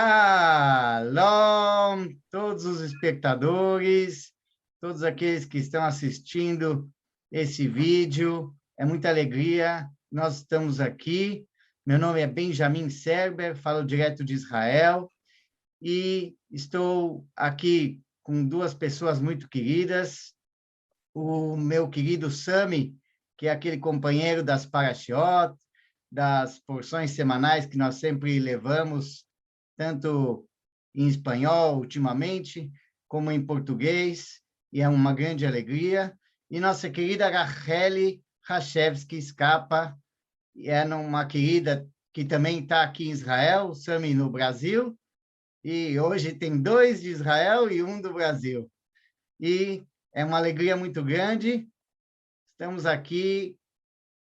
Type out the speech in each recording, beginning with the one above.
Shalom, todos os espectadores, todos aqueles que estão assistindo esse vídeo. É muita alegria, nós estamos aqui. Meu nome é Benjamin Serber, falo direto de Israel e estou aqui com duas pessoas muito queridas. O meu querido Sami, que é aquele companheiro das Parashiot, das porções semanais que nós sempre levamos, tanto em espanhol, ultimamente, como em português, e é uma grande alegria. E nossa querida Racheli Hashevsky Scapa, é uma querida que também está aqui em Israel, Sami no Brasil, e hoje tem dois de Israel e um do Brasil. E é uma alegria muito grande, estamos aqui,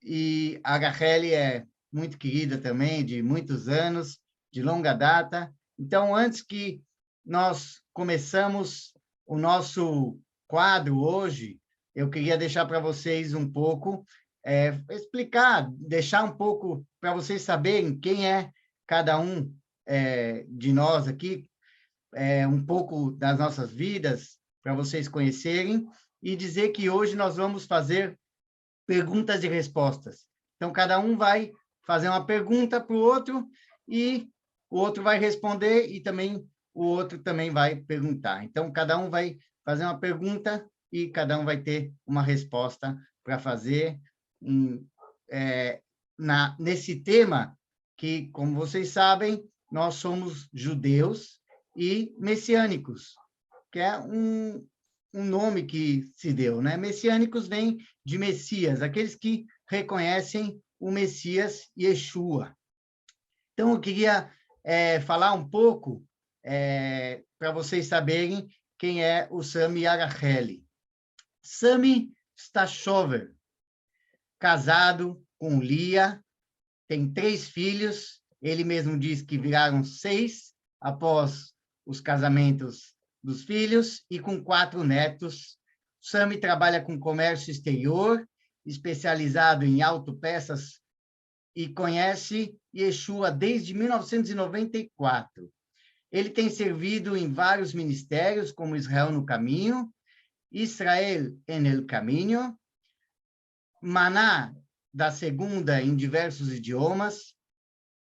e a Racheli é muito querida também, de muitos anos, de longa data. Então, antes que nós começamos o nosso quadro hoje, eu queria deixar para vocês um pouco, explicar, deixar um pouco para vocês saberem quem é cada um de nós aqui, um pouco das nossas vidas, para vocês conhecerem, e dizer que hoje nós vamos fazer perguntas e respostas. Então, cada um vai fazer uma pergunta para o outro e o outro vai responder e também o outro também vai perguntar. Então, cada um vai fazer uma pergunta e cada um vai ter uma resposta para fazer nesse tema que, como vocês sabem, nós somos judeus e messiânicos, que é um nome que se deu, né? Messiânicos vem de Messias, aqueles que reconhecem o Messias Yeshua. Então, eu queria falar um pouco para vocês saberem quem é o Sami Aracheli. Sami Stachover, casado com Lia, tem 3 filhos, ele mesmo diz que viraram 6 após os casamentos dos filhos, e com 4 netos. Sami trabalha com comércio exterior, especializado em autopeças, e conhece Yeshua desde 1994. Ele tem servido em vários ministérios, como Israel no Caminho, Israel en el Caminho, Maná da Segunda em diversos idiomas,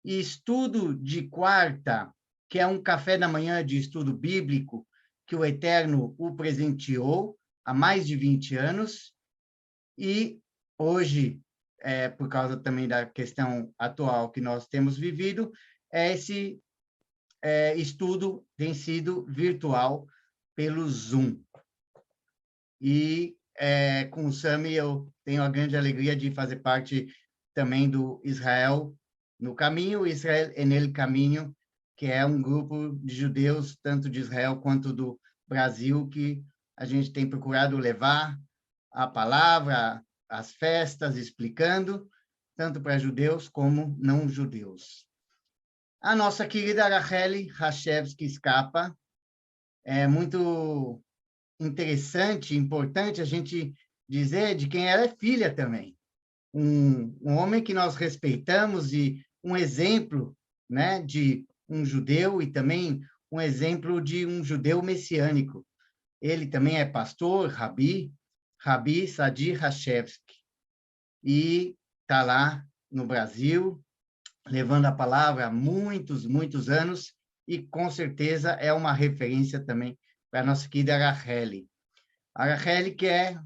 e Estudo de Quarta, que é um café da manhã de estudo bíblico, que o Eterno o presenteou há mais de 20 anos, e hoje, por causa também da questão atual que nós temos vivido, esse estudo tem sido virtual pelo Zoom. E com o Sami eu tenho a grande alegria de fazer parte também do Israel no Caminho, Israel en el Caminho, que é um grupo de judeus, tanto de Israel quanto do Brasil, que a gente tem procurado levar a palavra, as festas, explicando, tanto para judeus como não judeus. A nossa querida Racheli Hashevsky Scapa, é muito interessante, importante a gente dizer de quem ela é filha também. Um homem que nós respeitamos e um exemplo, né, de um judeu e também um exemplo de um judeu messiânico. Ele também é pastor, Rabi Sadi Hashevsky, e está lá no Brasil, levando a palavra há muitos, muitos anos, e com certeza é uma referência também para a nossa querida Racheli. A Racheli, que é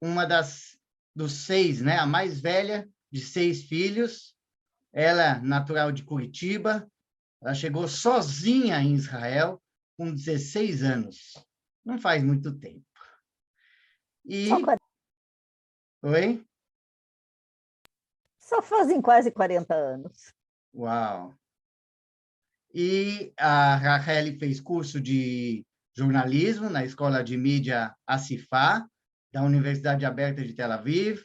uma dos 6, né, a mais velha de 6 filhos, ela natural de Curitiba, ela chegou sozinha em Israel com 16 anos, não faz muito tempo. E... Oi? Só fazem quase 40 anos. Uau! E a Racheli fez curso de jornalismo na Escola de Mídia Asifá, da Universidade Aberta de Tel Aviv.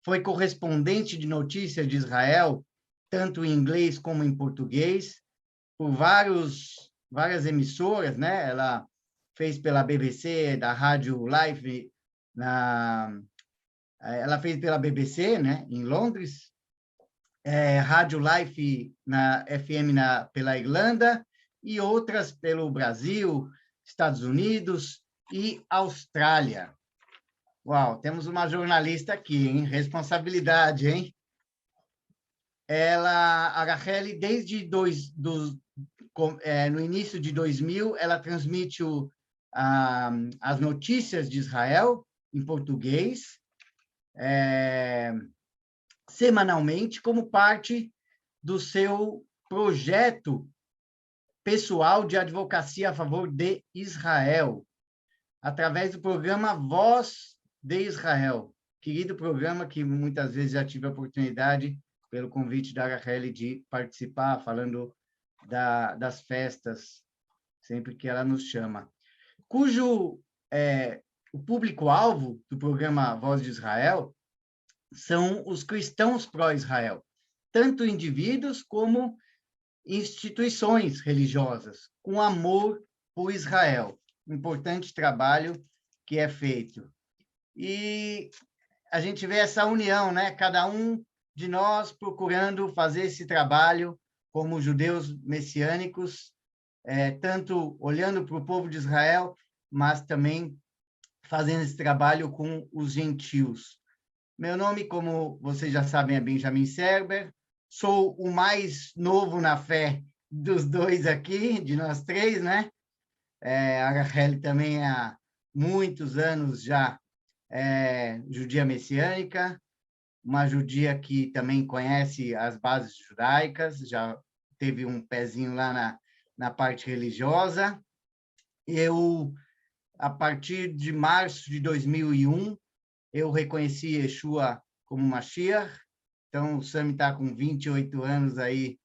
Foi correspondente de notícias de Israel, tanto em inglês como em português, por várias emissoras, né? Ela fez pela BBC, da Rádio Live, ela fez pela BBC, né, em Londres, Rádio Life na FM pela Irlanda, e outras pelo Brasil, Estados Unidos e Austrália. Uau, temos uma jornalista aqui, hein? Responsabilidade, hein? A Rachel, desde no início de 2000, ela transmite as notícias de Israel em português, semanalmente, como parte do seu projeto pessoal de advocacia a favor de Israel, através do programa Voz de Israel, querido programa que muitas vezes já tive a oportunidade, pelo convite da Rachel, de participar, falando das festas, sempre que ela nos chama, cujo o público-alvo do programa Voz de Israel são os cristãos pró-Israel, tanto indivíduos como instituições religiosas, com amor por Israel. Importante trabalho que é feito. E a gente vê essa união, né? Cada um de nós procurando fazer esse trabalho como judeus messiânicos, tanto olhando para o povo de Israel, mas também fazendo esse trabalho com os gentios. Meu nome, como vocês já sabem, é Benjamin Serber. Sou o mais novo na fé dos dois aqui, de nós três, né? A Rachel também há muitos anos já judia messiânica, uma judia que também conhece as bases judaicas, já teve um pezinho lá na parte religiosa. Eu, a partir de março de 2001, eu reconheci Yeshua como Mashiach. Então, o Sami está com 28 anos aí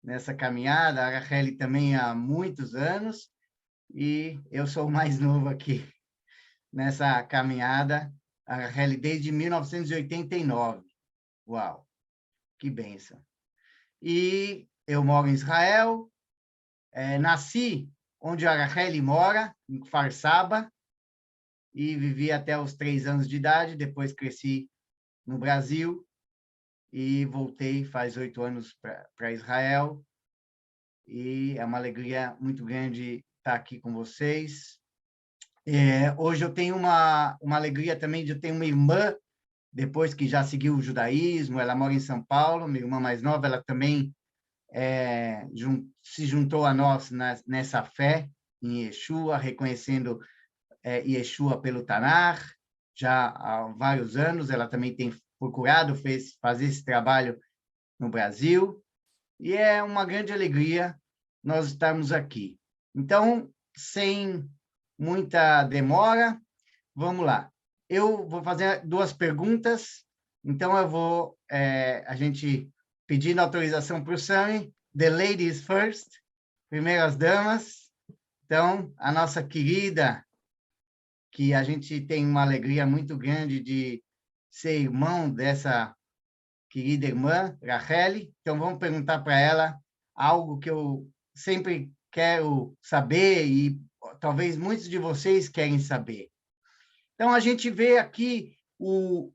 nessa caminhada, a Rachel também há muitos anos, e eu sou o mais novo aqui nessa caminhada, a Rachel desde 1989. Uau, que bênção! E eu moro em Israel, nasci onde a Rachel mora, em Kfar Saba, e vivi até os 3 anos de idade, depois cresci no Brasil, e voltei faz 8 anos para Israel, e é uma alegria muito grande estar aqui com vocês. Hoje eu tenho uma alegria também de ter uma irmã, depois que já seguiu o judaísmo, ela mora em São Paulo, minha irmã mais nova, ela também se juntou a nós nessa fé em Yeshua, reconhecendo Yeshua pelo Tanar, já há vários anos, ela também tem procurado fazer esse trabalho no Brasil, e é uma grande alegria nós estarmos aqui. Então, sem muita demora, vamos lá. Eu vou fazer 2 perguntas, então eu vou, a gente pedindo autorização para o Sami, the ladies first, primeiras damas. Então, a nossa querida, que a gente tem uma alegria muito grande de ser irmão dessa querida irmã, Rachel. Então, vamos perguntar para ela algo que eu sempre quero saber e talvez muitos de vocês querem saber. Então, a gente vê aqui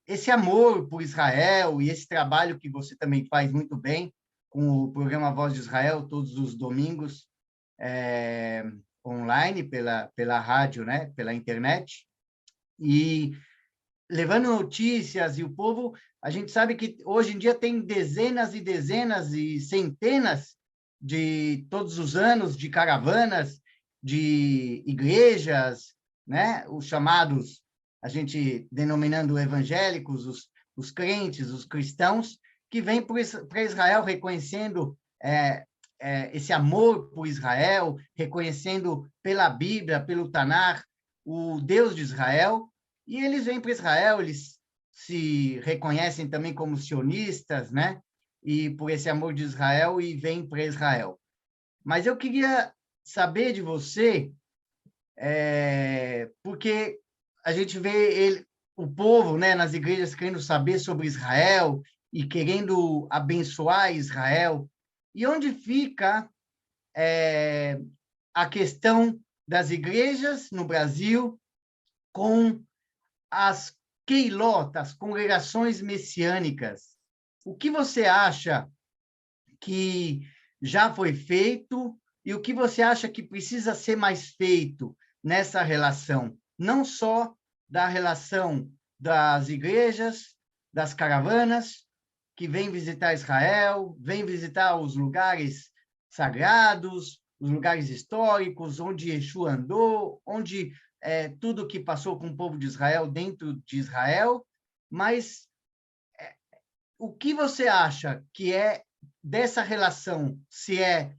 esse amor por Israel e esse trabalho que você também faz muito bem com o programa Voz de Israel, todos os domingos, online, pela rádio, né? Pela internet. E levando notícias, e o povo, a gente sabe que hoje em dia tem dezenas e dezenas e centenas de todos os anos de caravanas, de igrejas, né? Os chamados, a gente denominando evangélicos, os crentes, os cristãos, que vêm para Israel reconhecendo esse amor por Israel, reconhecendo pela Bíblia, pelo Tanar, o Deus de Israel. E eles vêm para Israel, eles se reconhecem também como sionistas, né? E por esse amor de Israel, e vêm para Israel. Mas eu queria saber de você, porque a gente vê o povo, né, nas igrejas querendo saber sobre Israel e querendo abençoar Israel. E onde fica a questão das igrejas no Brasil com as Keilot, as congregações messiânicas? O que você acha que já foi feito e o que você acha que precisa ser mais feito nessa relação, não só da relação das igrejas, das caravanas, que vêm visitar Israel, vêm visitar os lugares sagrados, os lugares históricos, onde Yeshua andou, onde tudo que passou com o povo de Israel dentro de Israel, mas o que você acha que é dessa relação? Se é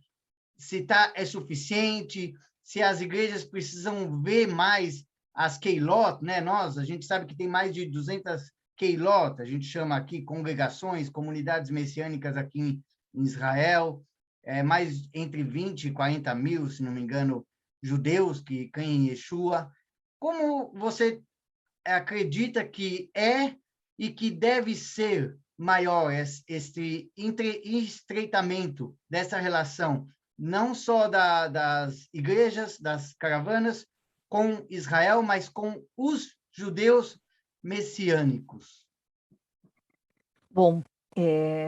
suficiente, se as igrejas precisam ver mais as Keilot, né? A gente sabe que tem mais de 200 Keilot, a gente chama aqui congregações, comunidades messiânicas aqui em Israel, mais entre 20 e 40 mil, se não me engano, judeus que creem em Yeshua. Como você acredita que é e que deve ser maior este estreitamento dessa relação, não só das igrejas, das caravanas, com Israel, mas com os judeus messiânicos? Bom,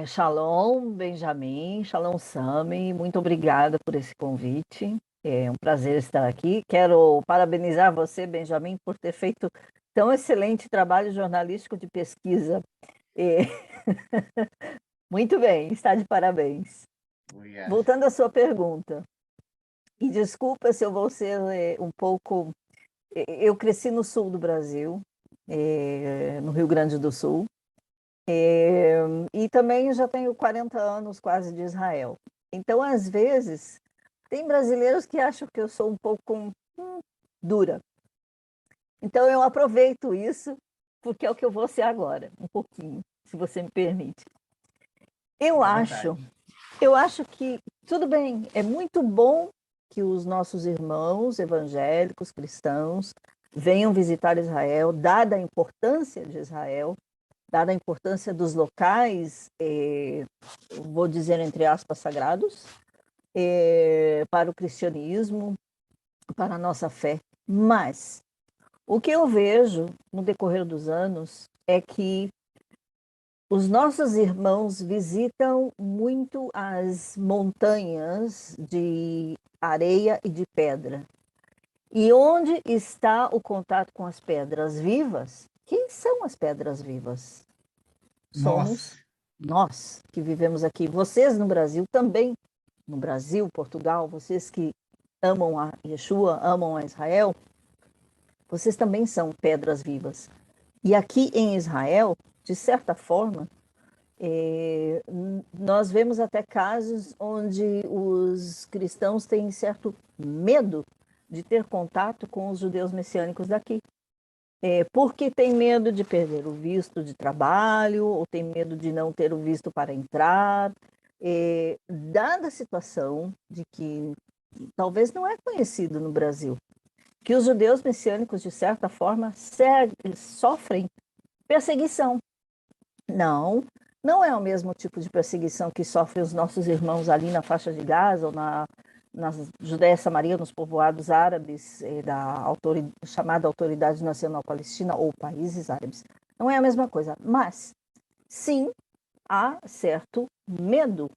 Shalom, Benjamin, Shalom, Sami, muito obrigada por esse convite. É um prazer estar aqui. Quero parabenizar você, Benjamin, por ter feito tão excelente trabalho jornalístico de pesquisa. É, muito bem, está de parabéns. Obrigado. Voltando à sua pergunta, e desculpa se eu vou ser um pouco... Eu cresci no sul do Brasil, no Rio Grande do Sul, e também já tenho 40 anos quase de Israel. Então, às vezes, tem brasileiros que acham que eu sou um pouco dura. Então, eu aproveito isso, porque é o que eu vou ser agora, um pouquinho, se você me permite. Eu acho que, tudo bem, é muito bom que os nossos irmãos evangélicos, cristãos, venham visitar Israel, dada a importância de Israel, dada a importância dos locais, vou dizer entre aspas, sagrados, para o cristianismo, para a nossa fé. Mas o que eu vejo no decorrer dos anos é que os nossos irmãos visitam muito as montanhas de areia e de pedra. E onde está o contato com as pedras vivas? Quem são as pedras vivas? Somos nós que vivemos aqui. Vocês no Brasil também, no Brasil, Portugal, vocês que amam a Yeshua, amam a Israel, vocês também são pedras vivas. E aqui em Israel, de certa forma, nós vemos até casos onde os cristãos têm certo medo de ter contato com os judeus messiânicos daqui. Porque tem medo de perder o visto de trabalho, ou tem medo de não ter o visto para entrar, dada a situação de que talvez não é conhecido no Brasil, que os judeus messiânicos, de certa forma, sofrem perseguição. Não é o mesmo tipo de perseguição que sofrem os nossos irmãos ali na faixa de Gaza ou na Judéia Samaria, nos povoados árabes da chamada Autoridade Nacional Palestina ou países árabes. Não é a mesma coisa, mas sim há certo medo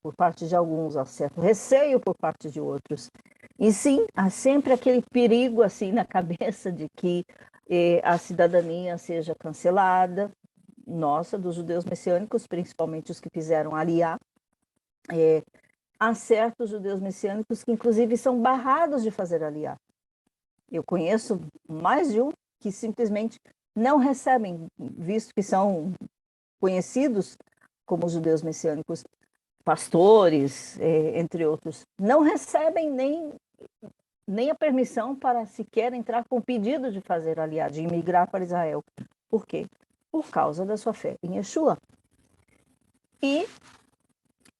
por parte de alguns, há certo receio por parte de outros. E sim, há sempre aquele perigo assim na cabeça de que a cidadania seja cancelada, nossa, dos judeus messiânicos, principalmente os que fizeram aliá. Há certos judeus messiânicos que, inclusive, são barrados de fazer aliá. Eu conheço mais de um que simplesmente não recebem, visto que são conhecidos como judeus messiânicos, pastores, entre outros, não recebem nem a permissão para sequer entrar com pedido de fazer aliá, de imigrar para Israel. Por quê? Por causa da sua fé em Yeshua. E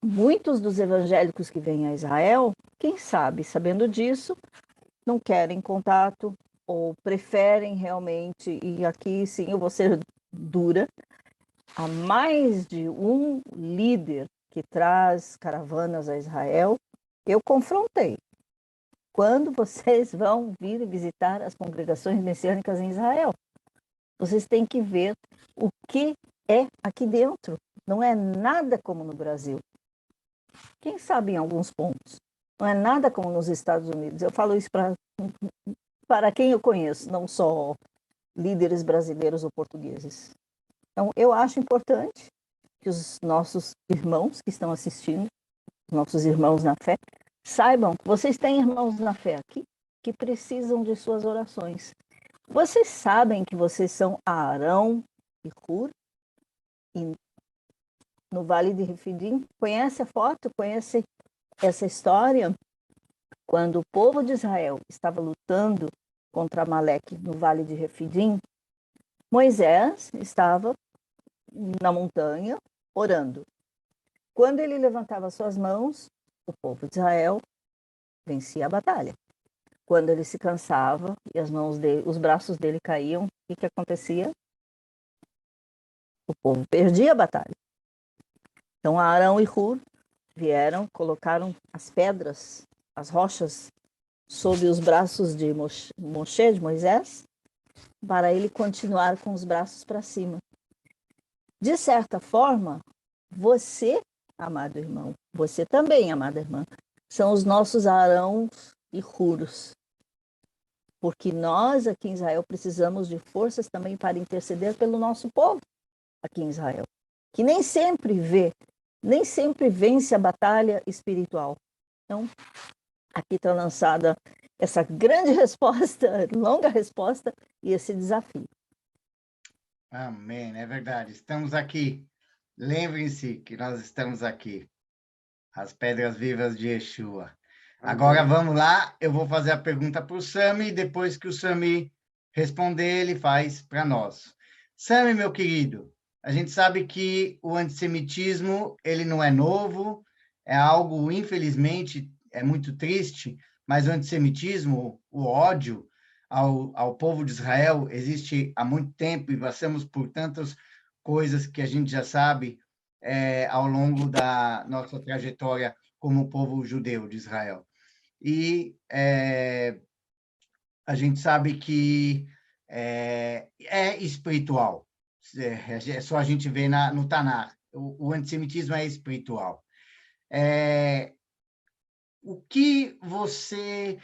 muitos dos evangélicos que vêm a Israel, quem sabe, sabendo disso, não querem contato ou preferem realmente, e aqui sim eu vou ser dura, há mais de um líder que traz caravanas a Israel, eu confrontei. Quando vocês vão vir visitar as congregações messiânicas em Israel, vocês têm que ver o que é aqui dentro. Não é nada como no Brasil. Quem sabe em alguns pontos, Não é nada como nos Estados Unidos. Eu falo isso para quem eu conheço, não só líderes brasileiros ou portugueses. Então, eu acho importante que os nossos irmãos que estão assistindo, nossos irmãos na fé, saibam que vocês têm irmãos na fé aqui que precisam de suas orações. Vocês sabem que vocês são Arão e Hur, e no Vale de Refidim? Conhece a foto? Conhece essa história? Quando o povo de Israel estava lutando contra Amaleque no Vale de Refidim, Moisés estava na montanha orando. Quando ele levantava suas mãos, o povo de Israel vencia a batalha. Quando ele se cansava e os braços dele caíam, o que acontecia? O povo perdia a batalha. Então Arão e Hur vieram, colocaram as pedras, as rochas, sob os braços de de Moisés, para ele continuar com os braços para cima. De certa forma, você, amado irmão, você também, amada irmã, são os nossos Arãos e Huros. Porque nós aqui em Israel precisamos de forças também para interceder pelo nosso povo aqui em Israel, que nem sempre vence a batalha espiritual. Então, aqui está lançada essa grande resposta, longa resposta e esse desafio. Amém, é verdade. Estamos aqui. Lembrem-se que nós estamos aqui. As pedras vivas de Yeshua. Agora vamos lá, eu vou fazer a pergunta para o Sami, e depois que o Sami responder, ele faz para nós. Sami, meu querido, a gente sabe que o antissemitismo, ele não é novo, é algo, infelizmente, é muito triste, mas o antissemitismo, o ódio ao povo de Israel existe há muito tempo e passamos por tantas coisas que a gente já sabe ao longo da nossa trajetória como povo judeu de Israel. E a gente sabe que é espiritual. É só a gente ver no Tanar. O antissemitismo é espiritual. O que você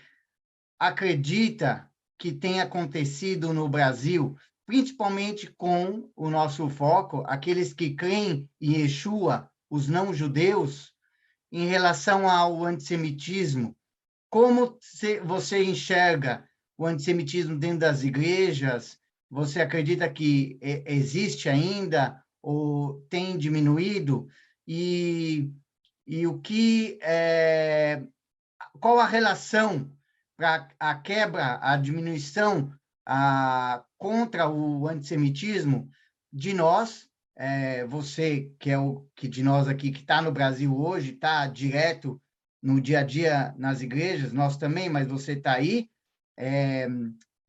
acredita que tem acontecido no Brasil, principalmente com o nosso foco, aqueles que creem em Yeshua, os não-judeus, em relação ao antissemitismo? Como você enxerga o antissemitismo dentro das igrejas? Você acredita que existe ainda ou tem diminuído? E o que qual a relação para a quebra, a diminuição contra o antissemitismo de nós, você que é o que de nós aqui que está no Brasil hoje, está direto no dia a dia nas igrejas, nós também, mas você está aí,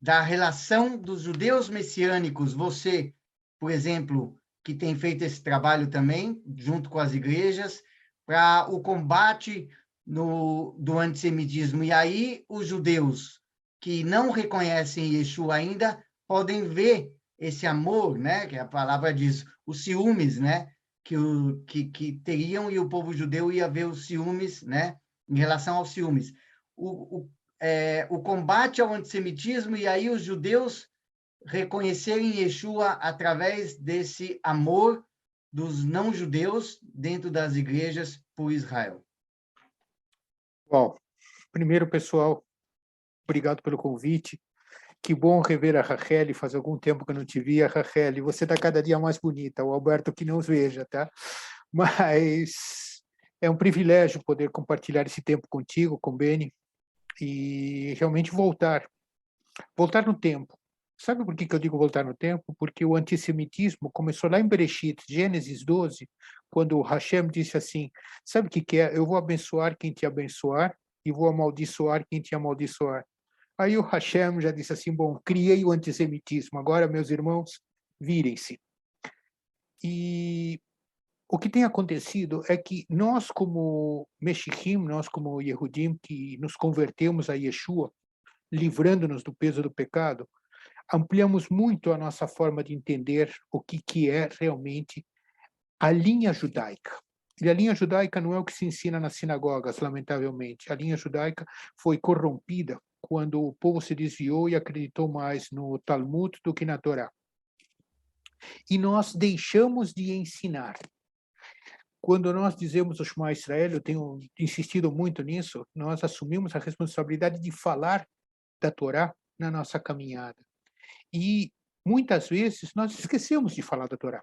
da relação dos judeus messiânicos, você, por exemplo, que tem feito esse trabalho também, junto com as igrejas, para o combate do antissemitismo. E aí os judeus que não reconhecem Yeshua ainda podem ver esse amor, né? Que a palavra diz, os ciúmes, né? Que teriam, e o povo judeu ia ver os ciúmes, né? Em relação aos ciúmes. O combate ao antissemitismo, e aí os judeus reconhecerem Yeshua através desse amor dos não-judeus dentro das igrejas por Israel. Bom, primeiro, pessoal, obrigado pelo convite. Que bom rever a Rachel, faz algum tempo que eu não te via, Rachel. Você está cada dia mais bonita, o Alberto que não os veja, tá? Mas é um privilégio poder compartilhar esse tempo contigo, com o Beni, e realmente voltar no tempo. Sabe por que eu digo voltar no tempo? Porque o antissemitismo começou lá em Bereshit, Gênesis 12, quando Hashem disse assim, sabe o que é? Eu vou abençoar quem te abençoar e vou amaldiçoar quem te amaldiçoar. Aí o Hashem já disse assim, bom, criei o antissemitismo, agora, meus irmãos, virem-se. E o que tem acontecido é que nós, como Meshichim, nós, como Yehudim, que nos convertemos a Yeshua, livrando-nos do peso do pecado, ampliamos muito a nossa forma de entender o que é realmente a linha judaica. E a linha judaica não é o que se ensina nas sinagogas, lamentavelmente. A linha judaica foi corrompida quando o povo se desviou e acreditou mais no Talmud do que na Torá. E nós deixamos de ensinar. Quando nós dizemos o Shema Israel, eu tenho insistido muito nisso, nós assumimos a responsabilidade de falar da Torá na nossa caminhada. E muitas vezes nós esquecemos de falar da Torá.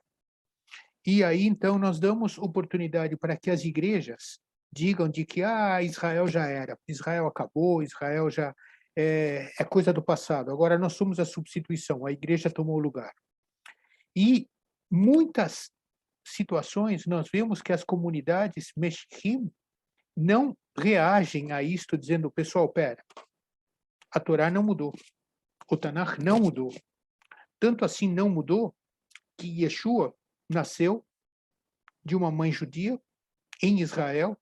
E aí, então, nós damos oportunidade para que as igrejas digam de que Israel já era, Israel acabou, Israel já é coisa do passado. Agora nós somos a substituição, a igreja tomou o lugar. E muitas situações nós vemos que as comunidades Meshchim não reagem a isto dizendo, pessoal, pera, a Torá não mudou, o Tanakh não mudou. Tanto assim não mudou que Yeshua nasceu de uma mãe judia em Israel,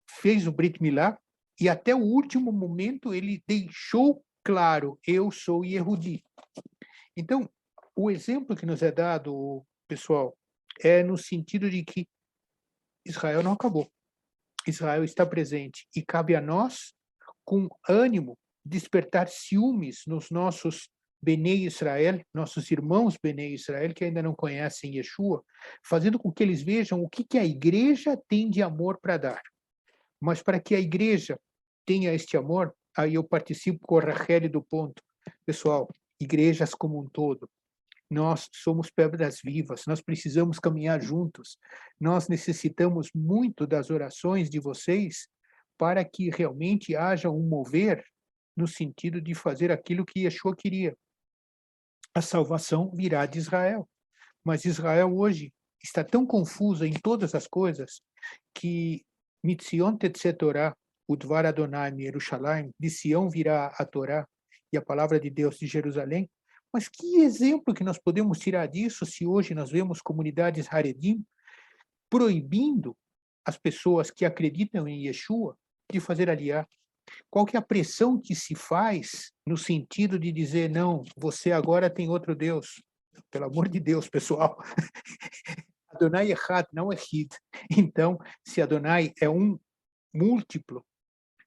fez o Brit Milá e até o último momento ele deixou claro, eu sou Yehudi. Então, o exemplo que nos é dado, pessoal, é no sentido de que Israel não acabou. Israel está presente e cabe a nós, com ânimo, despertar ciúmes nos nossos Benei Israel, nossos irmãos Benei Israel, que ainda não conhecem Yeshua, fazendo com que eles vejam o que a igreja tem de amor para dar. Mas para que a igreja tenha este amor, aí eu participo com a Rachel do ponto. Pessoal, igrejas como um todo, nós somos pedras vivas, nós precisamos caminhar juntos. Nós necessitamos muito das orações de vocês para que realmente haja um mover no sentido de fazer aquilo que Yeshua queria. A salvação virá de Israel. Mas Israel hoje está tão confusa em todas as coisas que Mitzion Tetzé Torá, Udvar Adonai Yerushalayim, de Sião virá a Torá e a palavra de Deus de Jerusalém. Mas que exemplo que nós podemos tirar disso se hoje nós vemos comunidades Haredim proibindo as pessoas que acreditam em Yeshua de fazer aliá? Qual que é a pressão que se faz no sentido de dizer, não, você agora tem outro Deus? Pelo amor de Deus, pessoal. Adonai Echad, não é Hid. Então, se Adonai é um múltiplo,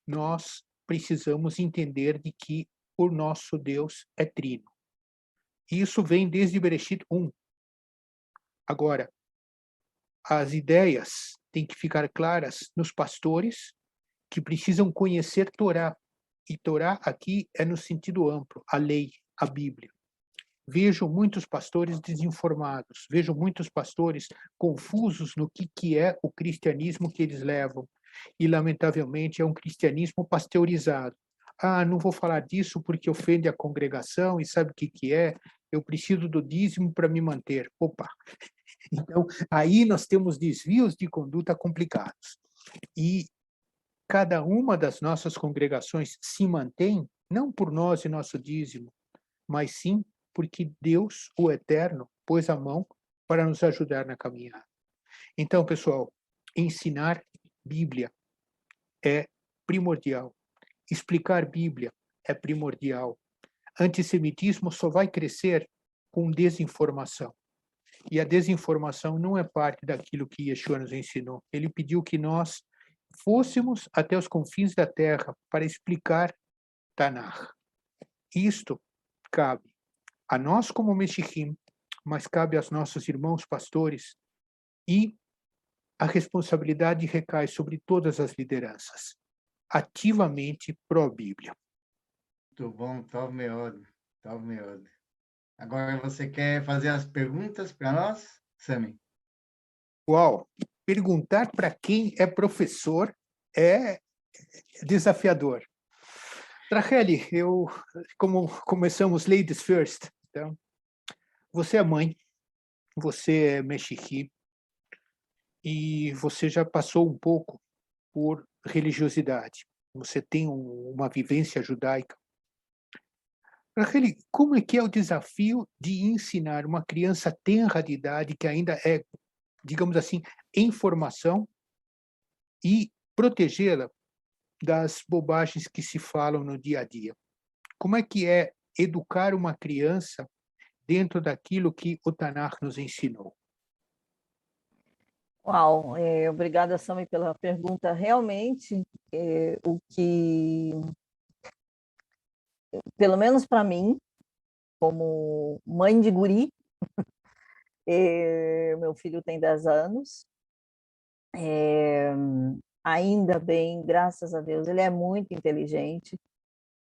nós precisamos entender de que o nosso Deus é trino. Isso vem desde Bereshit 1. Agora, as ideias têm que ficar claras nos pastores que precisam conhecer Torá. E Torá aqui é no sentido amplo, a lei, a Bíblia. Vejo muitos pastores desinformados, vejo muitos pastores confusos no que é o cristianismo que eles levam. E, lamentavelmente, é um cristianismo pasteurizado. Não vou falar disso porque ofende a congregação e sabe o que é? Eu preciso do dízimo para me manter. Opa! Então, aí nós temos desvios de conduta complicados. E cada uma das nossas congregações se mantém, não por nós e nosso dízimo, mas sim porque Deus, o Eterno, pôs a mão para nos ajudar na caminhada. Então, pessoal, ensinar Bíblia é primordial. Explicar Bíblia é primordial. Antissemitismo só vai crescer com desinformação. E a desinformação não é parte daquilo que Yeshua nos ensinou. Ele pediu que nós fôssemos até os confins da terra para explicar Tanakh. Isto cabe a nós como Meshichim, mas cabe aos nossos irmãos pastores e a responsabilidade recai sobre todas as lideranças, ativamente pró-Bíblia. Muito bom, top meod, top meod. Agora você quer fazer as perguntas para nós, Sami? Uau! Perguntar para quem é professor é desafiador. Rachel, como começamos ladies first, então, você é mãe, você é mexiqui, e você já passou um pouco por religiosidade. Você tem uma vivência judaica. Rachel, como é que é o desafio de ensinar uma criança tenra de idade que ainda é, digamos assim, em formação e protegê-la das bobagens que se falam no dia a dia? Como é que é educar uma criança dentro daquilo que o Tanakh nos ensinou? Uau, obrigada, Sami, pela pergunta. Realmente, o que, pelo menos para mim, como mãe de guri, meu filho tem 10 anos, ainda bem, graças a Deus, ele é muito inteligente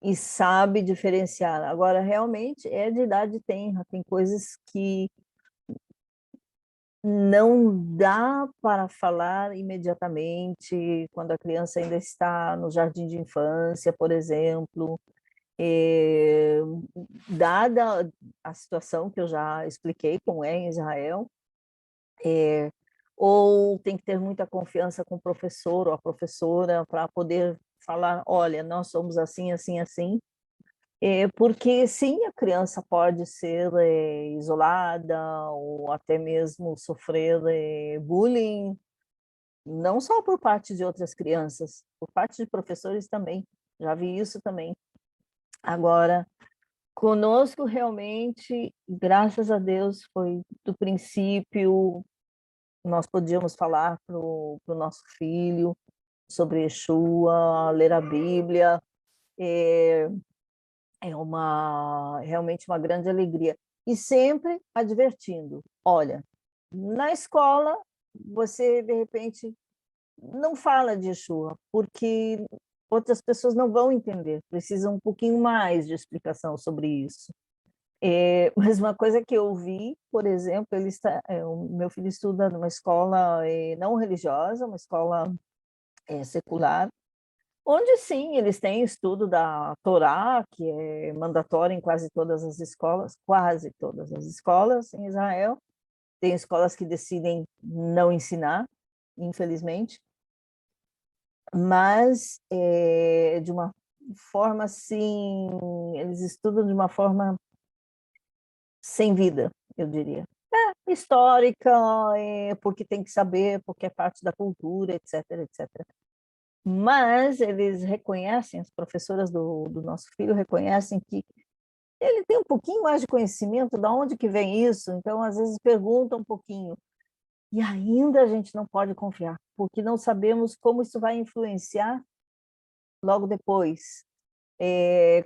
e sabe diferenciar. Agora, realmente, é de idade tenra, tem coisas que não dá para falar imediatamente quando a criança ainda está no jardim de infância, por exemplo. Eh, Dada a situação que eu já expliquei como é em Israel, ou tem que ter muita confiança com o professor ou a professora para poder falar, olha, nós somos assim, assim, assim, porque sim, a criança pode ser isolada ou até mesmo sofrer bullying, não só por parte de outras crianças, por parte de professores também. Já vi isso também. Agora, conosco realmente, graças a Deus, foi do princípio, nós podíamos falar para o nosso filho sobre Yeshua, ler a Bíblia, realmente uma grande alegria. E sempre advertindo, olha, na escola você, de repente, não fala de Yeshua, porque outras pessoas não vão entender, precisam um pouquinho mais de explicação sobre isso. Mas uma coisa que eu vi, por exemplo, o meu filho estuda numa escola não religiosa, uma escola secular, onde sim, eles têm estudo da Torá, que é mandatório em quase todas as escolas em Israel. Tem escolas que decidem não ensinar, infelizmente, mas de uma forma assim, eles estudam de uma forma sem vida, eu diria. Histórica, porque tem que saber, porque é parte da cultura, etc, etc. Mas eles reconhecem, as professoras do nosso filho reconhecem que ele tem um pouquinho mais de conhecimento, de onde que vem isso, então às vezes perguntam um pouquinho. E ainda a gente não pode confiar, porque não sabemos como isso vai influenciar logo depois.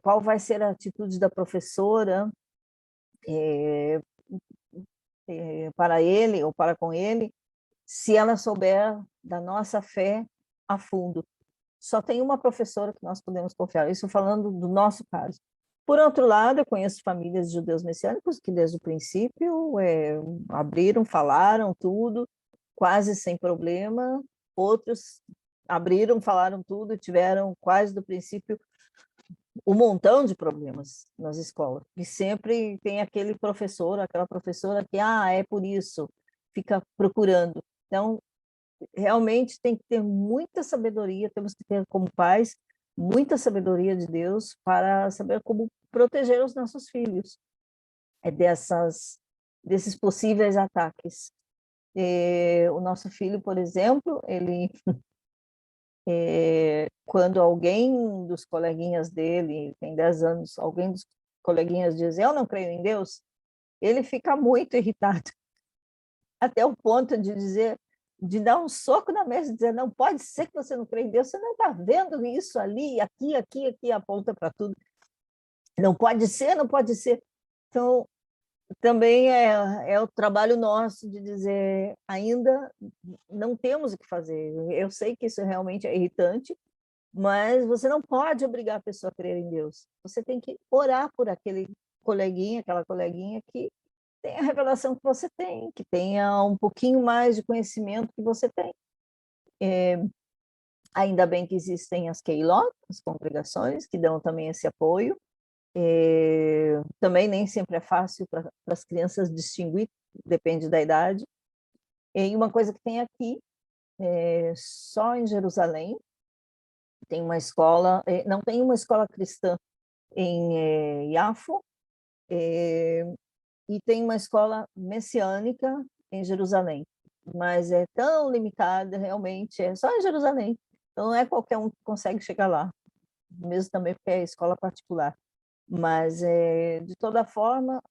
Qual vai ser a atitude da professora para ele ou para com ele, se ela souber da nossa fé a fundo. Só tem uma professora que nós podemos confiar, isso falando do nosso caso. Por outro lado, eu conheço famílias de judeus messiânicos que desde o princípio abriram, falaram tudo, quase sem problema. Outros abriram, falaram tudo, tiveram quase do princípio um montão de problemas nas escolas. E sempre tem aquele professor, aquela professora que, é por isso, fica procurando. Então, realmente tem que ter muita sabedoria, temos que ter como pais muita sabedoria de Deus para saber como proteger os nossos filhos desses possíveis ataques. O nosso filho, por exemplo, ele quando alguém dos coleguinhas dele, tem 10 anos, alguém dos coleguinhas diz, eu não creio em Deus, ele fica muito irritado, até o ponto de dizer, de dar um soco na mesa e dizer, não pode ser que você não crê em Deus, você não está vendo isso ali, aqui, aponta para tudo. Não pode ser, não pode ser. Então, também é o trabalho nosso de dizer, ainda não temos o que fazer. Eu sei que isso realmente é irritante, mas você não pode obrigar a pessoa a crer em Deus. Você tem que orar por aquele coleguinha, aquela coleguinha que tem a revelação que você tem, que tenha um pouquinho mais de conhecimento que você tem. Ainda bem que existem as Keilot, as congregações, que dão também esse apoio. Também nem sempre é fácil para as crianças distinguir, depende da idade. E uma coisa que tem aqui, só em Jerusalém, tem uma escola, não tem uma escola cristã em Yafo, e tem uma escola messiânica em Jerusalém, mas é tão limitada, realmente, é só em Jerusalém, então não é qualquer um que consegue chegar lá, mesmo também porque é escola particular, mas de toda forma,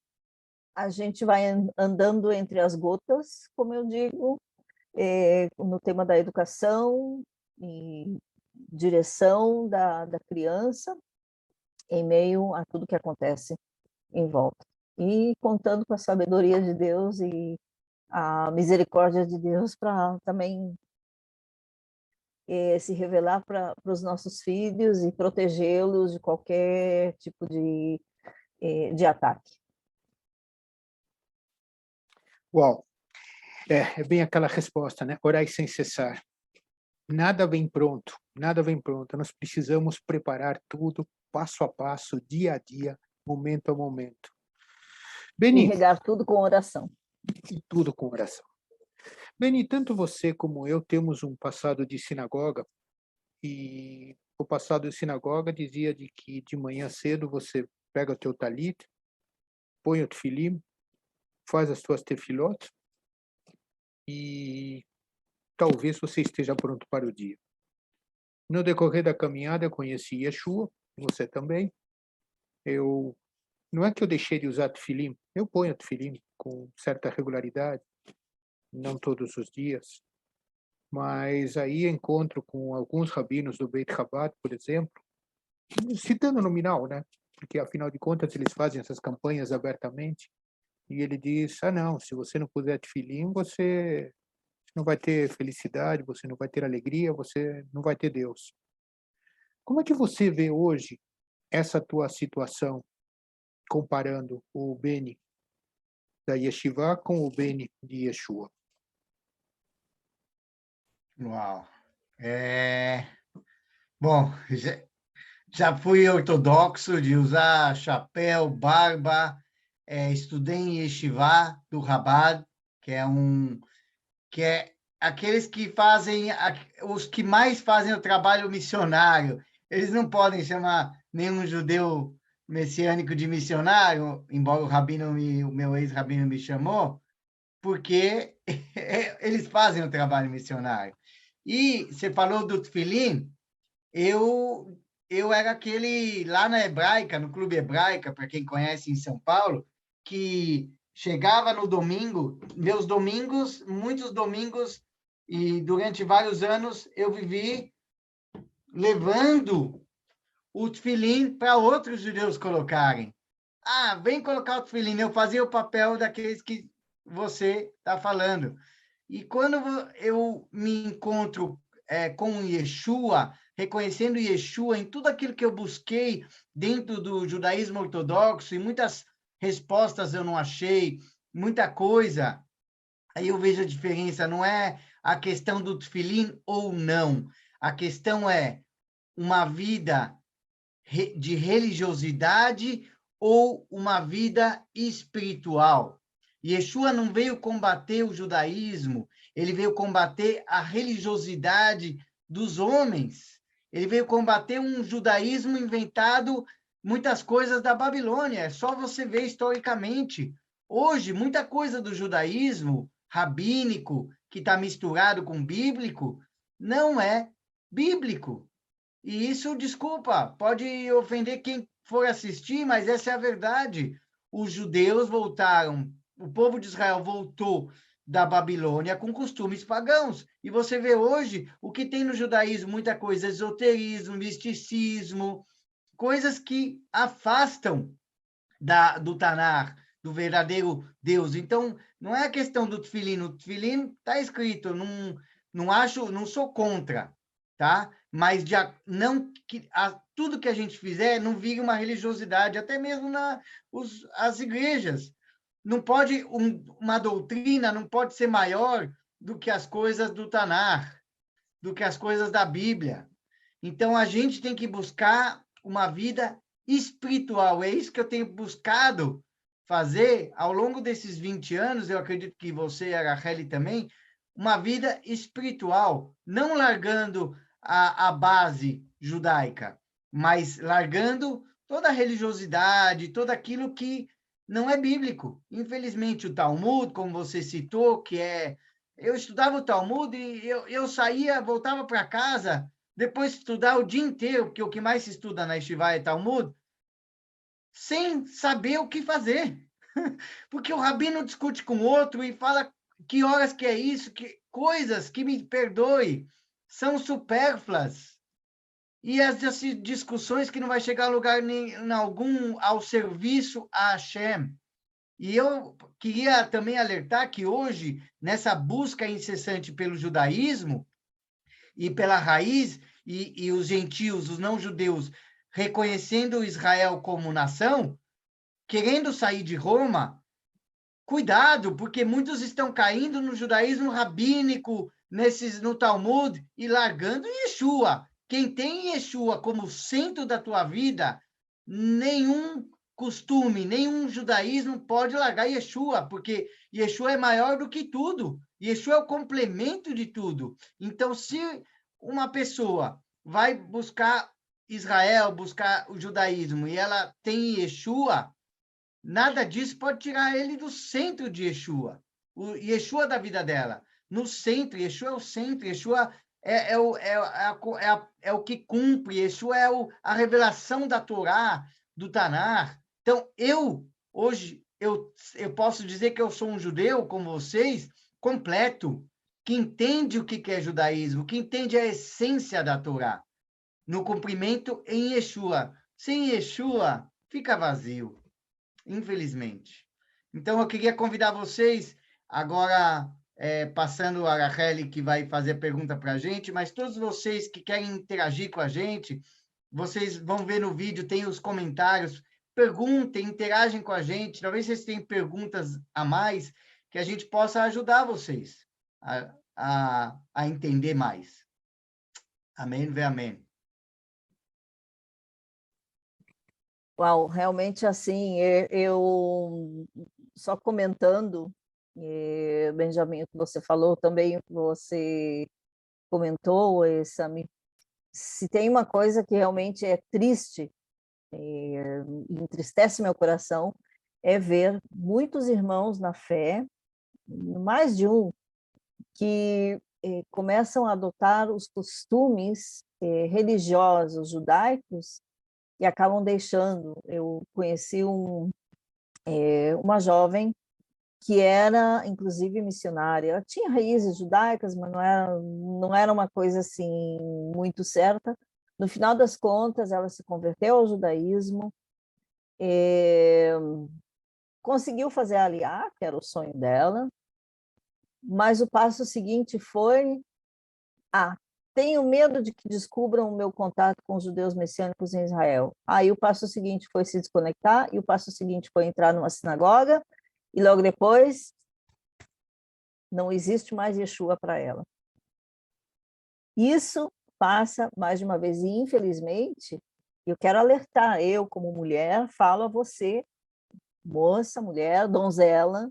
a gente vai andando entre as gotas, como eu digo, no tema da educação e direção da criança em meio a tudo que acontece em volta. E contando com a sabedoria de Deus e a misericórdia de Deus para também se revelar para os nossos filhos e protegê-los de qualquer tipo de ataque. Uau! É bem aquela resposta, né? Orai sem cessar. Nada vem pronto, nada vem pronto. Nós precisamos preparar tudo, passo a passo, dia a dia, momento a momento. E Beni, regar tudo com oração. e tudo com oração. Beni, tanto você como eu temos um passado de sinagoga, e o passado de sinagoga dizia de que de manhã cedo você pega o teu talit, põe o tefilim, faz as tuas tefilot, e talvez você esteja pronto para o dia. No decorrer da caminhada, eu conheci Yeshua, você também. Não é que eu deixei de usar tefilim, eu ponho tefilim com certa regularidade, não todos os dias, mas aí encontro com alguns rabinos do Beit Chabad, por exemplo, citando nominal, né? Porque afinal de contas eles fazem essas campanhas abertamente, e ele diz: não, se você não puser tefilim, você não vai ter felicidade, você não vai ter alegria, você não vai ter Deus. Como é que você vê hoje essa tua situação, comparando o Beni da Yeshiva com o Beni de Yeshua? Uau! Bom, já fui ortodoxo de usar chapéu, barba, estudei em Yeshiva do Rabad, que é aqueles que fazem, os que mais fazem o trabalho missionário. Eles não podem chamar nenhum judeu messiânico de missionário, embora o meu ex-rabino me chamou, porque eles fazem o trabalho missionário. E você falou do tefilim, eu era aquele lá na Hebraica, no Clube Hebraica, para quem conhece em São Paulo, que chegava no domingo, muitos domingos, e durante vários anos eu vivi levando o tefilim para outros judeus colocarem. Vem colocar o tefilim. Eu fazia o papel daqueles que você está falando. E quando eu me encontro com Yeshua, reconhecendo Yeshua em tudo aquilo que eu busquei dentro do judaísmo ortodoxo, e muitas respostas eu não achei, muita coisa, aí eu vejo a diferença. Não é a questão do tefilim ou não. A questão é uma vida de religiosidade ou uma vida espiritual. Yeshua não veio combater o judaísmo, ele veio combater a religiosidade dos homens. Ele veio combater um judaísmo inventado, muitas coisas da Babilônia. É só você ver historicamente. Hoje, muita coisa do judaísmo rabínico, que está misturado com bíblico, não é bíblico. E isso, desculpa, pode ofender quem for assistir, mas essa é a verdade. Os judeus voltaram, o povo de Israel voltou da Babilônia com costumes pagãos. E você vê hoje o que tem no judaísmo, muita coisa, esoterismo, misticismo, coisas que afastam do Tanar, do verdadeiro Deus. Então, não é a questão do tefilim. O tefilim está escrito, não sou contra, tá? Mas tudo que a gente fizer não vire uma religiosidade, até mesmo as igrejas. Não pode, uma doutrina não pode ser maior do que as coisas do Tanar, do que as coisas da Bíblia. Então, a gente tem que buscar uma vida espiritual. É isso que eu tenho buscado fazer ao longo desses 20 anos, eu acredito que você e a Racheli também, uma vida espiritual, não largando a base judaica, mas largando toda a religiosidade, todo aquilo que não é bíblico. Infelizmente, o Talmud, como você citou, eu estudava o Talmud e eu saía, voltava para casa, depois de estudar o dia inteiro, porque o que mais se estuda na Yeshiva é Talmud, sem saber o que fazer. Porque o rabino discute com o outro e fala que horas que é isso, coisas que, me perdoe, são supérfluas. E as discussões que não vai chegar a lugar algum ao serviço a Hashem. E eu queria também alertar que hoje, nessa busca incessante pelo judaísmo e pela raiz, e os gentios, os não-judeus, reconhecendo Israel como nação, querendo sair de Roma, cuidado, porque muitos estão caindo no judaísmo rabínico, no Talmud, e largando Yeshua. Quem tem Yeshua como centro da tua vida, nenhum costume, nenhum judaísmo pode largar Yeshua, porque Yeshua é maior do que tudo. Yeshua é o complemento de tudo. Então, se uma pessoa vai buscar Israel, buscar o judaísmo, e ela tem Yeshua, nada disso pode tirar ele do centro de Yeshua. O Yeshua da vida dela. No centro, Yeshua é o centro, Yeshua é o que cumpre, Yeshua é a revelação da Torá, do Tanar. Então, hoje, eu posso dizer que eu sou um judeu, como vocês, completo, que entende o que é judaísmo, que entende a essência da Torá, no cumprimento em Yeshua. Sem Yeshua, fica vazio, infelizmente. Então, eu queria convidar vocês, agora, passando a Rachel, que vai fazer pergunta para a gente, mas todos vocês que querem interagir com a gente, vocês vão ver no vídeo, tem os comentários, perguntem, interagem com a gente, talvez vocês tenham perguntas a mais, que a gente possa ajudar vocês a entender mais. Amém, ve amém. Uau, realmente assim, eu só comentando, Benjamin, o que você falou, também o que você comentou, Sami, se tem uma coisa que realmente é triste, entristece meu coração, é ver muitos irmãos na fé, mais de um, que começam a adotar os costumes religiosos judaicos e acabam deixando. Eu conheci uma jovem que era, inclusive, missionária. Ela tinha raízes judaicas, mas não era uma coisa assim muito certa. No final das contas, ela se converteu ao judaísmo, conseguiu fazer a Aliá, que era o sonho dela, mas o passo seguinte foi: tenho medo de que descubram o meu contato com os judeus messiânicos em Israel. Aí o passo seguinte foi se desconectar, e o passo seguinte foi entrar numa sinagoga, e logo depois não existe mais Yeshua para ela. Isso passa mais de uma vez, e infelizmente, eu quero alertar, eu como mulher, falo a você, moça, mulher, donzela,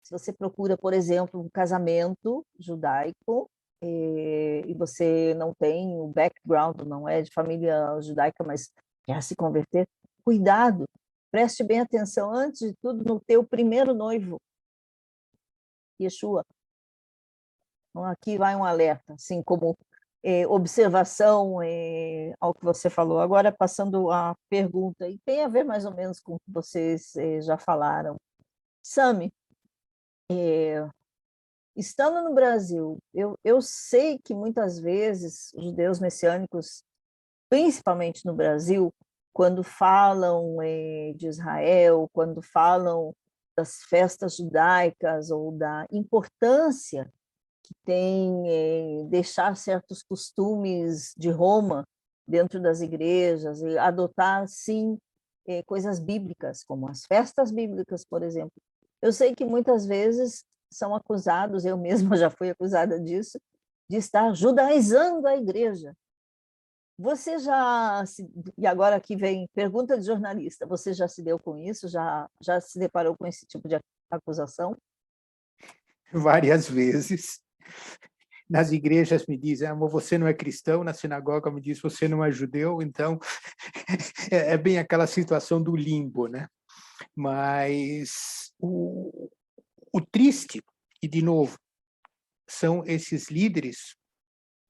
se você procura, por exemplo, um casamento judaico, e você não tem o background, não é de família judaica, mas quer se converter, cuidado, preste bem atenção, antes de tudo, no teu primeiro noivo, Yeshua. Então, aqui vai um alerta, assim como observação ao que você falou. Agora, passando a pergunta, e tem a ver mais ou menos com o que vocês já falaram. Sami, estando no Brasil, eu sei que muitas vezes os judeus messiânicos, principalmente no Brasil, quando falam de Israel, quando falam das festas judaicas ou da importância que tem deixar certos costumes de Roma dentro das igrejas e adotar, sim, coisas bíblicas, como as festas bíblicas, por exemplo. Eu sei que muitas vezes são acusados, eu mesma já fui acusada disso, de estar judaizando a igreja. Você e agora aqui vem pergunta de jornalista, você já se deu com isso? Já se deparou com esse tipo de acusação? Várias vezes. Nas igrejas me dizem, você não é cristão, na sinagoga me diz, você não é judeu, então é bem aquela situação do limbo, né? Mas o triste, e de novo, são esses líderes,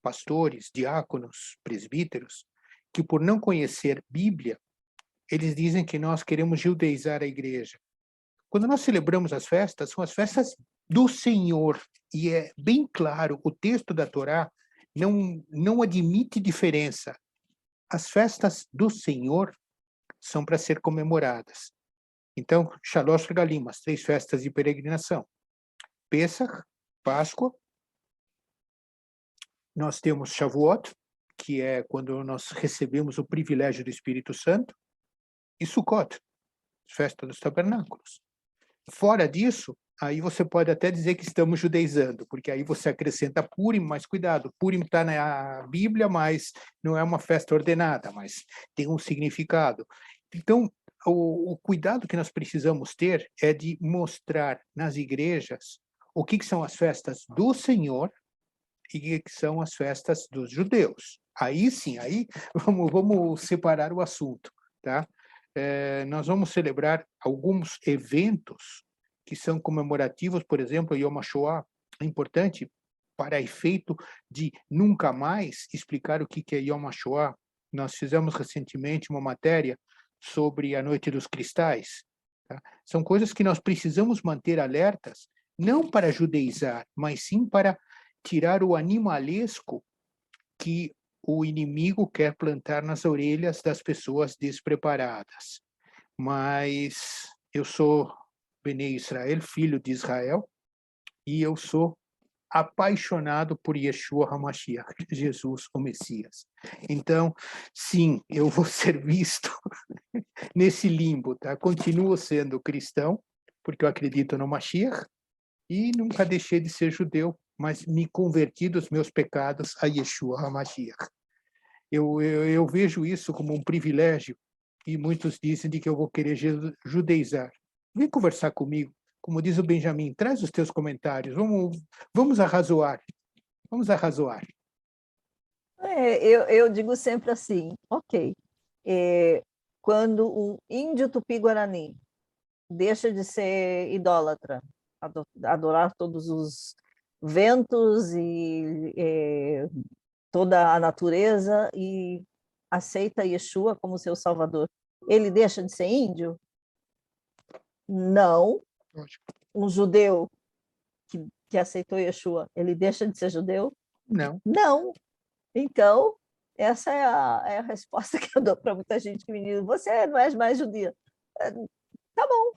pastores, diáconos, presbíteros, que por não conhecer Bíblia, eles dizem que nós queremos judaizar a igreja. Quando nós celebramos as festas, são as festas do Senhor, e é bem claro, o texto da Torá não admite diferença. As festas do Senhor são para ser comemoradas. Então, Shalosh Regalim, as 3 festas de peregrinação. Pesach, Páscoa. Nós temos Shavuot, que é quando nós recebemos o privilégio do Espírito Santo, e Sukkot, festa dos tabernáculos. Fora disso, aí você pode até dizer que estamos judaizando, porque aí você acrescenta Purim, mas cuidado, Purim está na Bíblia, mas não é uma festa ordenada, mas tem um significado. Então, o cuidado que nós precisamos ter é de mostrar nas igrejas o que são as festas do Senhor e o que são as festas dos judeus. Aí sim, aí vamos separar o assunto, tá? Nós vamos celebrar alguns eventos que são comemorativos, por exemplo, Yom HaShoah, é importante para efeito de nunca mais explicar o que é Yom HaShoah. Nós fizemos recentemente uma matéria sobre a Noite dos Cristais. Tá? São coisas que nós precisamos manter alertas, não para judaizar, mas sim para tirar o animalesco que o inimigo quer plantar nas orelhas das pessoas despreparadas. Mas eu sou Bnei Israel, filho de Israel, e eu sou apaixonado por Yeshua HaMashiach, Jesus, o Messias. Então, sim, eu vou ser visto nesse limbo, tá? Continuo sendo cristão, porque eu acredito no Mashiach, e nunca deixei de ser judeu, mas me converti dos meus pecados a Yeshua HaMashiach. Eu vejo isso como um privilégio, e muitos dizem de que eu vou querer judaizar. Vem conversar comigo. Como diz o Benjamin, traz os teus comentários, vamos arrazoar. Vamos arrazoar. Eu digo sempre assim, ok, quando o índio tupi-guarani deixa de ser idólatra, adorar todos os ventos e toda a natureza e aceita Yeshua como seu salvador, ele deixa de ser índio? Não. Um judeu que aceitou Yeshua, ele deixa de ser judeu? Não. Não. Então, essa é a resposta que eu dou para muita gente que me diz, você não é mais judia. Tá bom,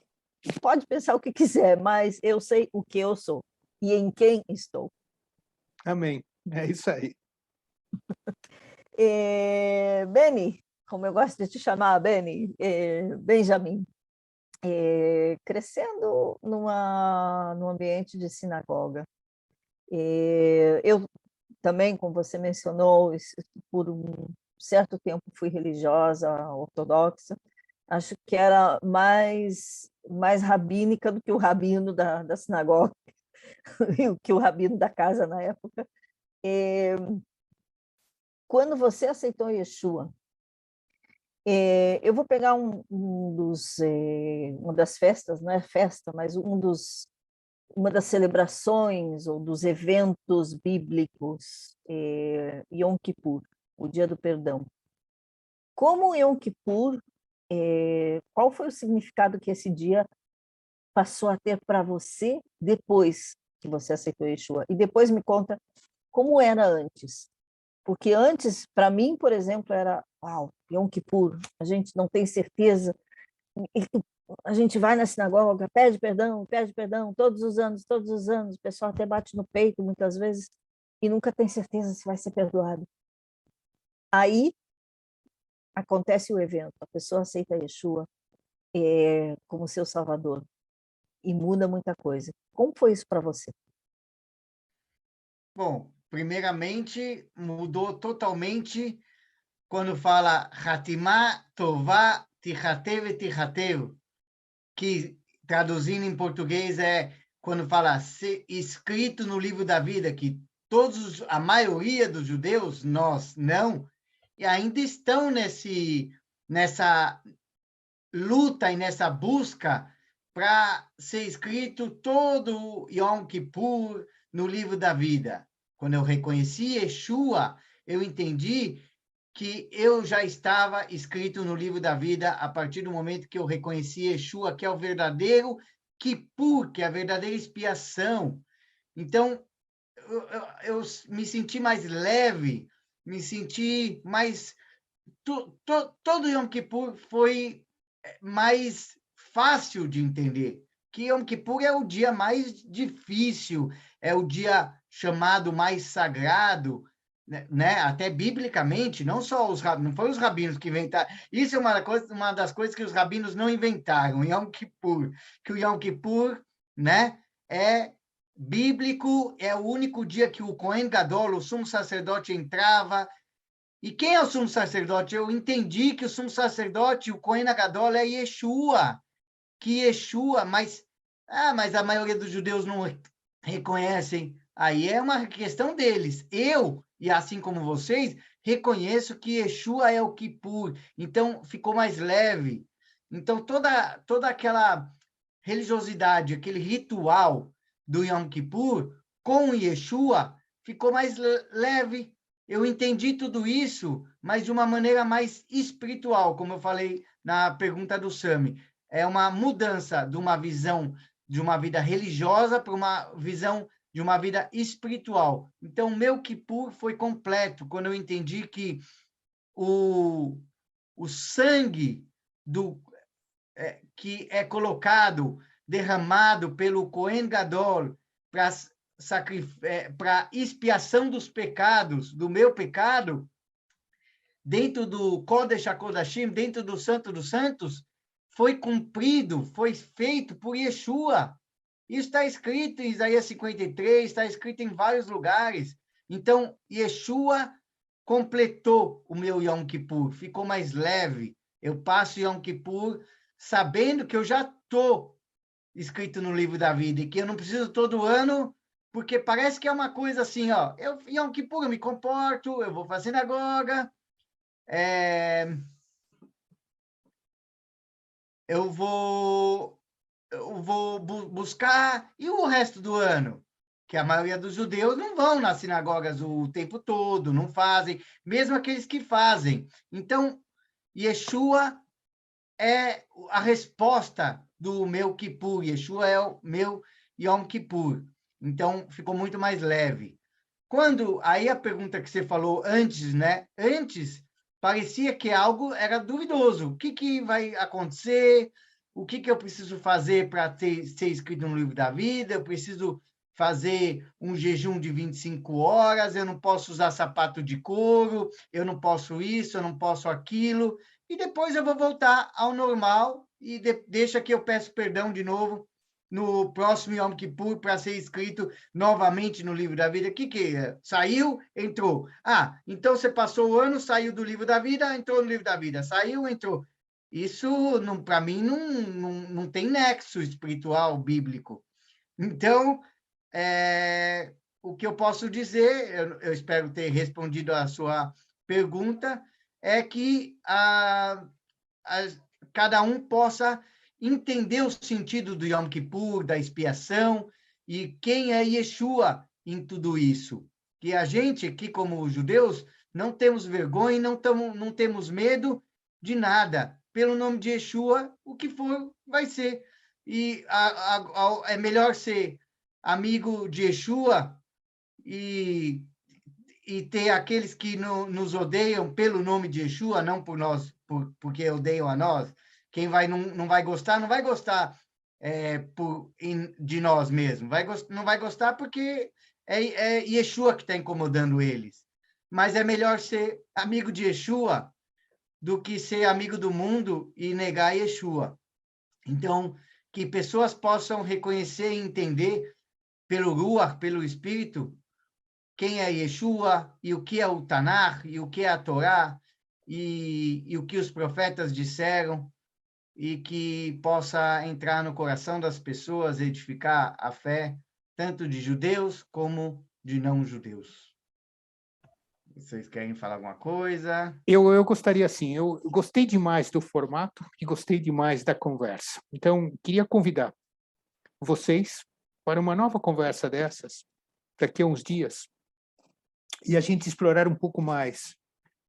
pode pensar o que quiser, mas eu sei o que eu sou e em quem estou. Amém. É isso aí. Beni, como eu gosto de te chamar, Beni, Benjamin, crescendo num ambiente de sinagoga, eu também, como você mencionou, por um certo tempo fui religiosa, ortodoxa, acho que era mais rabínica do que o rabino da sinagoga, e que o rabino da casa na época. Quando você aceitou Yeshua, eu vou pegar uma das festas, não é festa, mas uma das celebrações ou dos eventos bíblicos, Yom Kippur, o Dia do Perdão. Como Yom Kippur, qual foi o significado que esse dia passou a ter para você depois que você aceitou Yeshua? E depois me conta como era antes. Porque antes, para mim, por exemplo, era Yom Kippur, a gente não tem certeza, a gente vai na sinagoga, pede perdão, todos os anos, o pessoal até bate no peito muitas vezes e nunca tem certeza se vai ser perdoado. Aí acontece o evento, a pessoa aceita Yeshua como seu salvador e muda muita coisa. Como foi isso para você? Bom, primeiramente, mudou totalmente quando fala Hatimah Tová Tichatev Tichatev, que traduzindo em português é quando fala escrito no livro da vida, que a maioria dos judeus, nós não, e ainda estão nessa luta e nessa busca para ser escrito todo Yom Kippur no livro da vida. Quando eu reconheci Yeshua, eu entendi que eu já estava escrito no livro da vida a partir do momento que eu reconheci Yeshua, que é o verdadeiro Kippur, que é a verdadeira expiação. Então, eu me senti mais leve, me senti mais... todo Yom Kippur foi mais fácil de entender, que Yom Kippur é o dia mais difícil, é o dia chamado mais sagrado, né? Até biblicamente, não só não foi os rabinos que inventaram. Isso é uma das coisas que os rabinos não inventaram, Yom Kippur, que o Yom Kippur, né, é bíblico, é o único dia que o Cohen Gadol, o sumo sacerdote, entrava. E quem é o sumo sacerdote? Eu entendi que o sumo sacerdote, o Cohen Gadol, é Yeshua, que Yeshua, mas a maioria dos judeus não reconhecem. Aí é uma questão deles. Eu, e assim como vocês, reconheço que Yeshua é o Kippur. Então, ficou mais leve. Então, toda aquela religiosidade, aquele ritual do Yom Kippur com Yeshua ficou mais leve. Eu entendi tudo isso, mas de uma maneira mais espiritual, como eu falei na pergunta do Sami. É uma mudança de uma visão de uma vida religiosa para uma visão de uma vida espiritual. Então, o meu Kippur foi completo, quando eu entendi que o sangue que é colocado, derramado pelo Cohen Gadol para expiação dos pecados, do meu pecado, dentro do Kodesh HaKodashim, dentro do Santo dos Santos, foi cumprido, foi feito por Yeshua. Isso está escrito em Isaías 53, está escrito em vários lugares. Então, Yeshua completou o meu Yom Kippur, ficou mais leve. Eu passo Yom Kippur sabendo que eu já estou escrito no livro da vida e que eu não preciso todo ano, porque parece que é uma coisa assim, ó, Yom Kippur eu me comporto, eu vou para a sinagoga, eu vou buscar, e o resto do ano? Que a maioria dos judeus não vão nas sinagogas o tempo todo, não fazem, mesmo aqueles que fazem. Então, Yeshua é a resposta do meu Kippur, Yeshua é o meu Yom Kippur. Então, ficou muito mais leve. Aí a pergunta que você falou antes, né? Antes, parecia que algo era duvidoso. O que vai acontecer? O que eu preciso fazer para ser escrito no livro da vida? Eu preciso fazer um jejum de 25 horas, eu não posso usar sapato de couro, eu não posso isso, eu não posso aquilo. E depois eu vou voltar ao normal e deixa que eu peço perdão de novo no próximo Yom Kippur para ser escrito novamente no livro da vida. O que é? Saiu, entrou. Então você passou o ano, saiu do livro da vida, entrou no livro da vida. Saiu, entrou. Isso, para mim, não tem nexo espiritual bíblico. Então, o que eu posso dizer, eu espero ter respondido a sua pergunta, é que cada um possa entender o sentido do Yom Kippur, da expiação, e quem é Yeshua em tudo isso. Que a gente aqui, como judeus, não temos vergonha, não temos medo de nada. Pelo nome de Yeshua, o que for, vai ser. E é melhor ser amigo de Yeshua e ter aqueles que nos odeiam pelo nome de Yeshua, não por nós, porque odeiam a nós. Quem não vai gostar, não vai gostar de nós mesmos. Não vai gostar porque é Yeshua que está incomodando eles. Mas é melhor ser amigo de Yeshua do que ser amigo do mundo e negar Yeshua. Então, que pessoas possam reconhecer e entender pelo Ruach, pelo Espírito, quem é Yeshua, e o que é o Tanakh, e o que é a Torá, e o que os profetas disseram, e que possa entrar no coração das pessoas, edificar a fé, tanto de judeus como de não-judeus. Vocês querem falar alguma coisa? Eu gostaria, assim, eu gostei demais do formato e gostei demais da conversa. Então, queria convidar vocês para uma nova conversa dessas, daqui a uns dias, e a gente explorar um pouco mais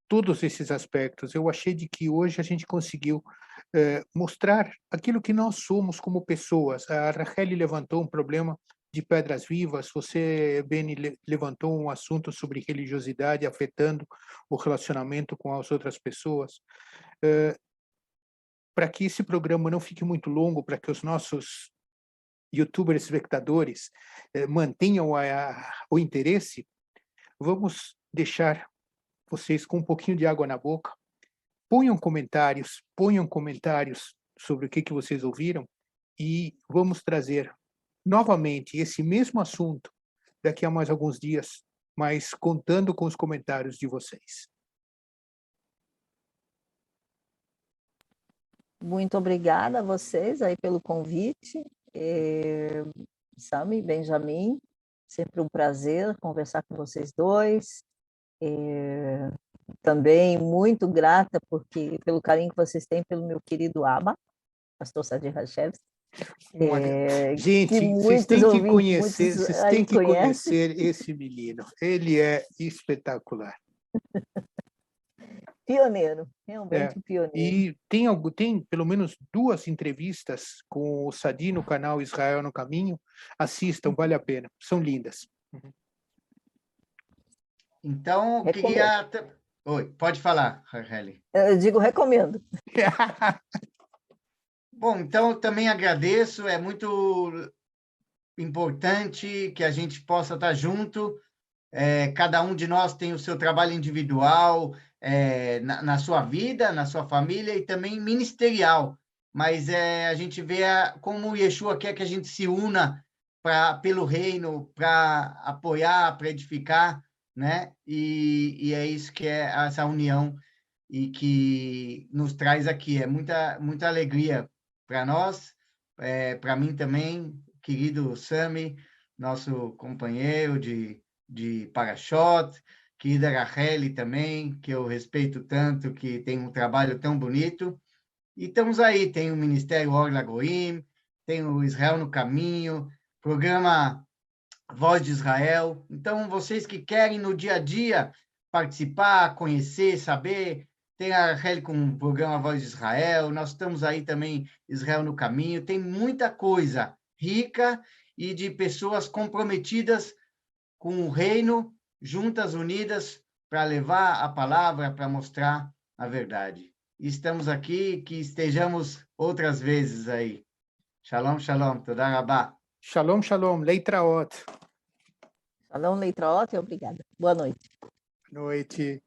todos esses aspectos. Eu achei de que hoje a gente conseguiu mostrar aquilo que nós somos como pessoas. A Rachel levantou um problema de Pedras Vivas, você, Beni, levantou um assunto sobre religiosidade afetando o relacionamento com as outras pessoas. Para que esse programa não fique muito longo, para que os nossos youtubers espectadores mantenham o interesse, vamos deixar vocês com um pouquinho de água na boca. Ponham comentários sobre o que vocês ouviram e vamos trazer novamente esse mesmo assunto daqui a mais alguns dias, mas contando com os comentários de vocês. Muito obrigada a vocês aí pelo convite. Sami, Benjamin, sempre um prazer conversar com vocês dois. Também muito grata pelo carinho que vocês têm pelo meu querido Abba, pastor Sadi Hashevski. Gente, vocês têm que conhecer, conhecer esse menino. Ele é espetacular. Pioneiro, realmente pioneiro. E tem pelo menos 2 entrevistas com o Sadi no canal Israel no Caminho. Assistam, vale a pena. São lindas. Então, eu queria... Oi, pode falar, Racheli. Eu digo recomendo. Bom, então, eu também agradeço. É muito importante que a gente possa estar junto. Cada um de nós tem o seu trabalho individual, na sua vida, na sua família e também ministerial. Mas a gente vê como o Yeshua quer que a gente se una pelo reino, para apoiar, para edificar, né? E é isso que é essa união e que nos traz aqui. É muita alegria para nós, para mim também, querido Sami, nosso companheiro de Parashot, querida Racheli também, que eu respeito tanto, que tem um trabalho tão bonito. E estamos aí, tem o Ministério Or Lagoim, tem o Israel no Caminho, programa Voz de Israel. Então, vocês que querem no dia a dia participar, conhecer, saber, tem a Racheli com o programa Voz de Israel, nós estamos aí também, Israel no Caminho, tem muita coisa rica e de pessoas comprometidas com o reino, juntas, unidas, para levar a palavra, para mostrar a verdade. E estamos aqui, que estejamos outras vezes aí. Shalom, shalom, toda rabá. Shalom, shalom, leitraot. Shalom, leitraot, obrigada. Boa noite. Boa noite.